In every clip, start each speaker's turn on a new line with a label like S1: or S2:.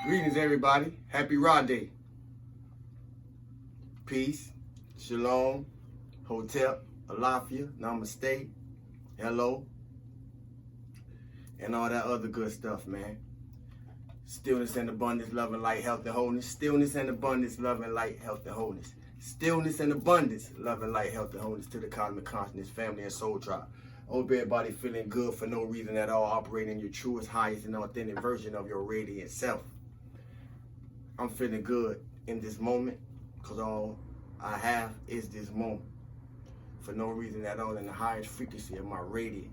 S1: Greetings, everybody. Happy Ra Day. Peace, shalom, hotep, alafia, namaste, hello, and all that other good stuff, man. Stillness and abundance, love and light, health and wholeness. Stillness and abundance, love and light, health and wholeness. Stillness and abundance, love and light, health and wholeness to the cosmic consciousness, family, and soul tribe. I hope everybody feeling good for no reason at all, operating in your truest, highest, and authentic version of your radiant self. I'm feeling good in this moment because all I have is this moment. For no reason at all, in the highest frequency of my radiant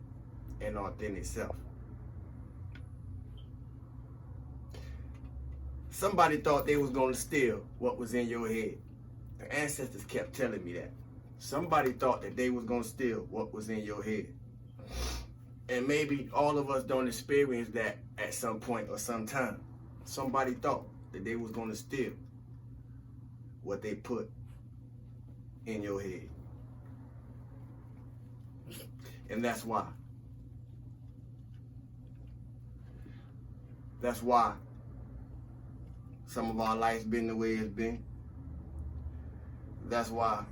S1: and authentic self. Somebody thought they was going to steal what was in your head. The ancestors kept telling me that. Somebody thought that they was going to steal what was in your head. And maybe all of us don't experience that at some point or some time. Somebody thought that they was going to steal what they put in your head. And that's why. That's why some of our life's been the way it's been. That's why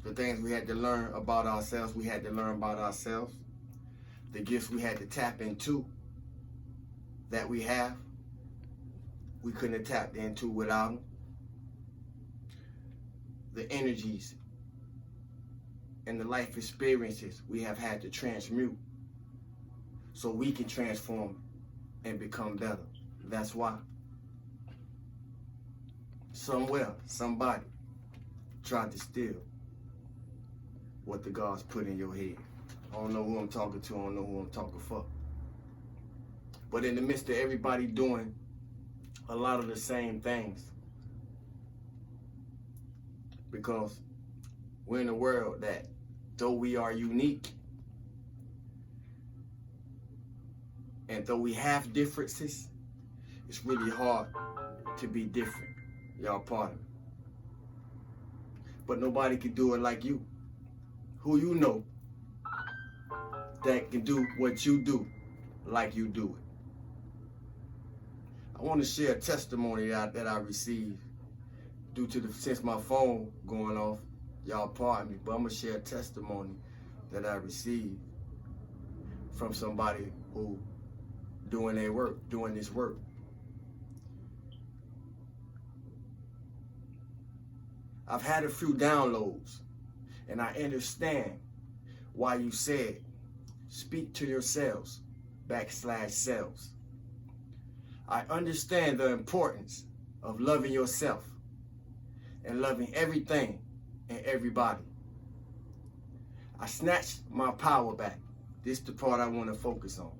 S1: the things we had to learn about ourselves, we had to learn about ourselves. The gifts we had to tap into that we have, we couldn't have tapped into without them. The energies and the life experiences we have had to transmute so we can transform and become better. That's why. Somewhere, somebody tried to steal what the gods put in your head. I don't know who I'm talking to, I don't know who I'm talking for. But in the midst of everybody doing a lot of the same things, because we're in a world that, though we are unique, and though we have differences, it's really hard to be different. Y'all pardon me. But nobody can do it like you. Who you know that can do what you do like you do it. I want to share a testimony that I received due to since my phone going off. Y'all pardon me, but I'm going to share a testimony that I received from somebody who doing this work. I've had a few downloads, and I understand why you said, speak to yourselves, /selves. I understand the importance of loving yourself and loving everything and everybody. I snatched my power back. This is the part I want to focus on.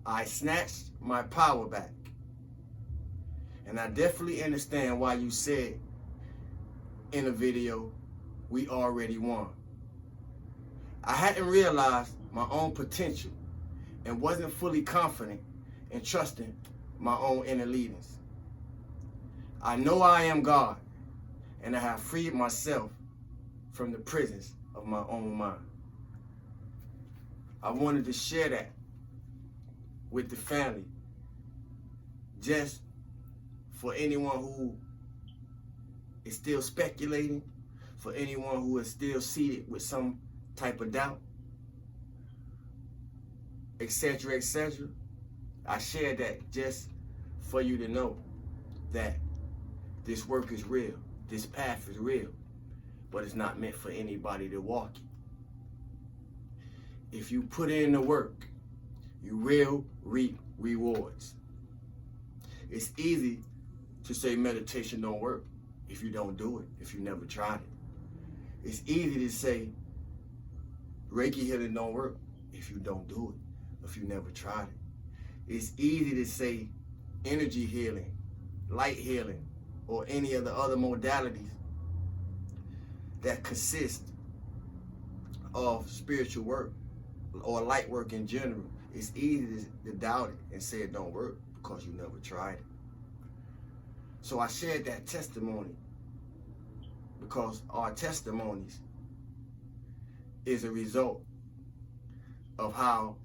S1: I snatched my power back. And I definitely understand why you said in a video, we already won. I hadn't realized my own potential and wasn't fully confident and trusting my own inner leadings. I know I am God, and I have freed myself from the prisons of my own mind. I wanted to share that with the family, just for anyone who is still speculating, for anyone who is still seated with some type of doubt, etc., etc. I share that just for you to know that this work is real, this path is real, but it's not meant for anybody to walk it. If you put in the work, you will reap rewards. It's easy to say meditation don't work if you don't do it, if you never tried it. It's easy to say Reiki healing don't work if you don't do it, if you never tried it. It's easy to say energy healing, light healing, or any of the other modalities that consist of spiritual work or light work in general. It's easy to doubt it and say it don't work because you never tried it. So I shared that testimony because our testimonies is a result of how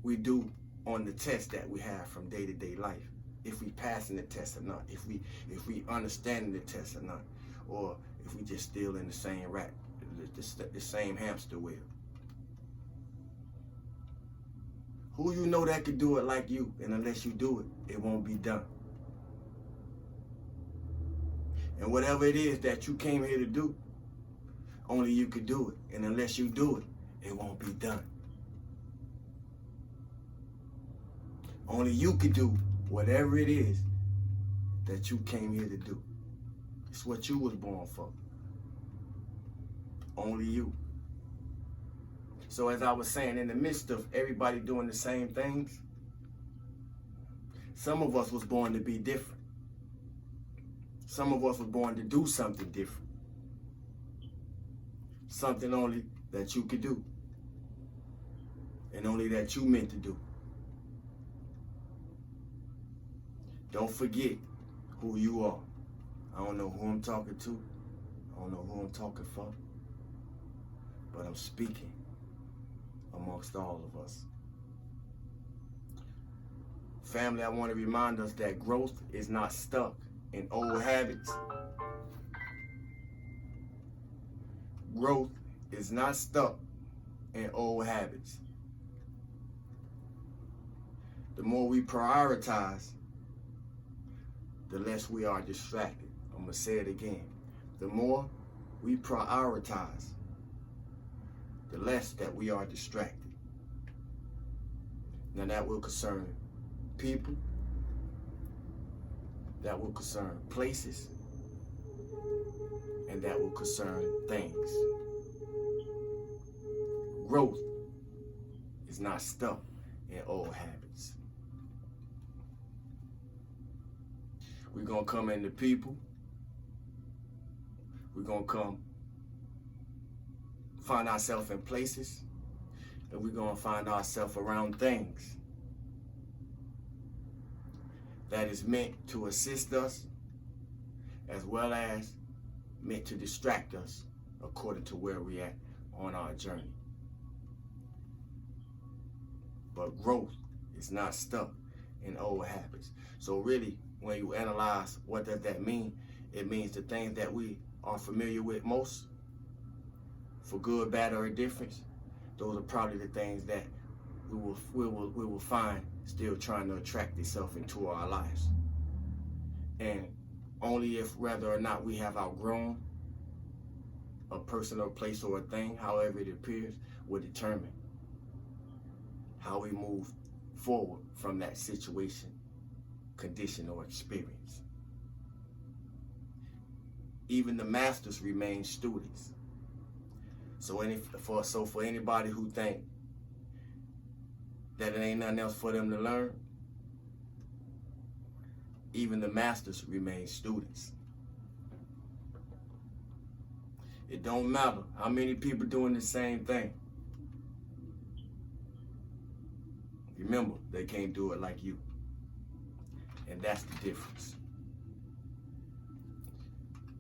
S1: we do on the test that we have from day-to-day life. if we passing the test or not, if we understanding the test or not, or if we just still in the same rat, the same hamster wheel. Who you know that could do it like you, and unless you do it, it won't be done. And whatever it is that you came here to do, only you could do it, and unless you do it, it won't be done. Only you could do whatever it is that you came here to do. It's what you was born for. Only you. So as I was saying, in the midst of everybody doing the same things, some of us was born to be different. Some of us was born to do something different. Something only that you could do. And only that you meant to do. Don't forget who you are. I don't know who I'm talking to. I don't know who I'm talking for. But I'm speaking amongst all of us. Family, I want to remind us that growth is not stuck in old habits. Growth is not stuck in old habits. The more we prioritize, the less we are distracted. I'm going to say it again. The more we prioritize, the less that we are distracted. Now that will concern people, that will concern places, and that will concern things. Growth is not stuck in old habits. We're going to come into people. We're going to come find ourselves in places, and we're going to find ourselves around things that is meant to assist us as well as meant to distract us according to where we're at on our journey. But growth is not stuck in old habits. So really, when you analyze what does that mean, it means the things that we are familiar with most, for good, bad, or indifference, those are probably the things that we will find still trying to attract itself into our lives. And only if whether or not we have outgrown a person or place or a thing, however it appears, will determine how we move forward from that situation, condition, or experience. Even the masters remain students. So for anybody who think that it ain't nothing else for them to learn, even the masters remain students. It don't matter how many people doing the same thing. Remember, they can't do it like you. And that's the difference.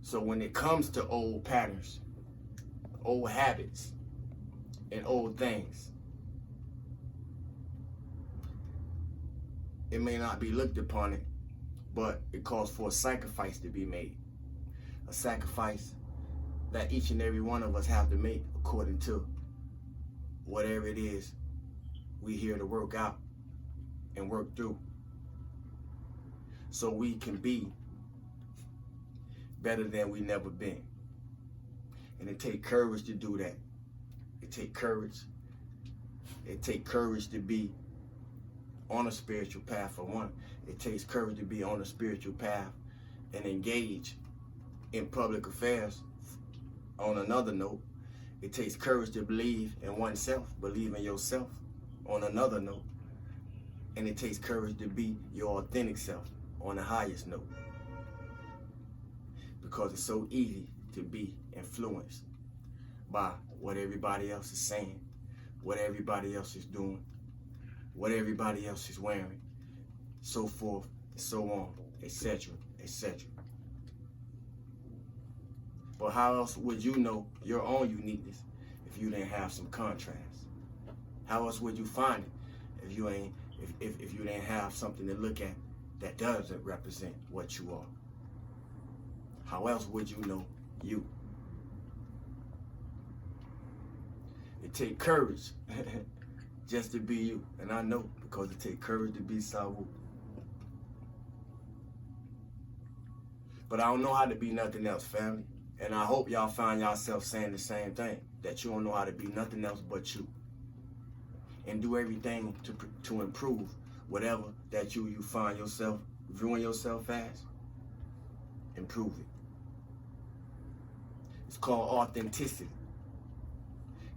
S1: So when it comes to old patterns, old habits, and old things, it may not be looked upon it, but it calls for a sacrifice to be made. A sacrifice that each and every one of us have to make according to whatever it is we here to work out and work through, so we can be better than we never been. And it takes courage to do that. It takes courage. It takes courage to be on a spiritual path, for one. It takes courage to be on a spiritual path and engage in public affairs. On another note, it takes courage to believe in oneself, believe in yourself on another note. And it takes courage to be your authentic self on the highest note. Because it's so easy to be influenced by what everybody else is saying, what everybody else is doing, what everybody else is wearing, so forth, so on, etc., etc. But how else would you know your own uniqueness if you didn't have some contrast? How else would you find it if you didn't have something to look at that doesn't represent what you are. How else would you know you? It takes courage just to be you. And I know, because it takes courage to be Sawu. But I don't know how to be nothing else, family. And I hope y'all find yourself saying the same thing, that you don't know how to be nothing else but you. And do everything to improve whatever that you find yourself viewing yourself as. Improve it. It's called authenticity.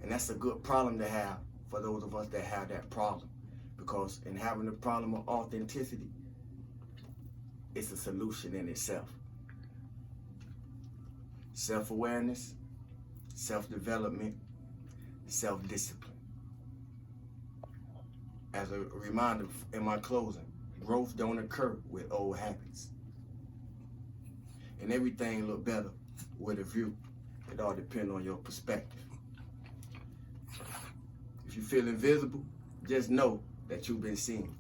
S1: And that's a good problem to have for those of us that have that problem. Because in having the problem of authenticity, it's a solution in itself. Self-awareness, self-development, self-discipline. As a reminder in my closing, growth don't occur with old habits. And everything look better with a view. It all depends on your perspective. If you feel invisible, just know that you've been seen.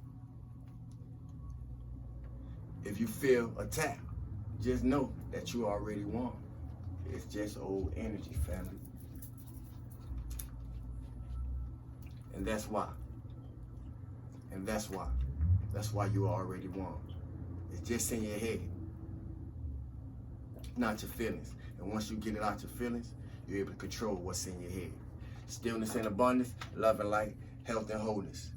S1: If you feel attacked, just know that you already won. It's just old energy, family. And that's why. And that's why. That's why you already won. It's just in your head, not your feelings. And once you get it out your feelings, you're able to control what's in your head. Stillness and abundance, love and light, health and wholeness.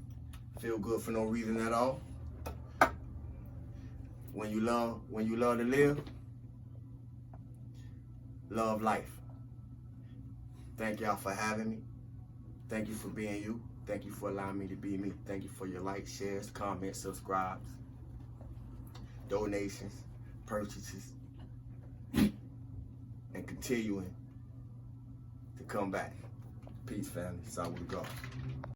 S1: Feel good for no reason at all. When you love to live, love life. Thank y'all for having me. Thank you for being you. Thank you for allowing me to be me. Thank you for your likes, shares, comments, subscribes, donations, purchases, and continuing to come back. Peace, family. Sawu to God.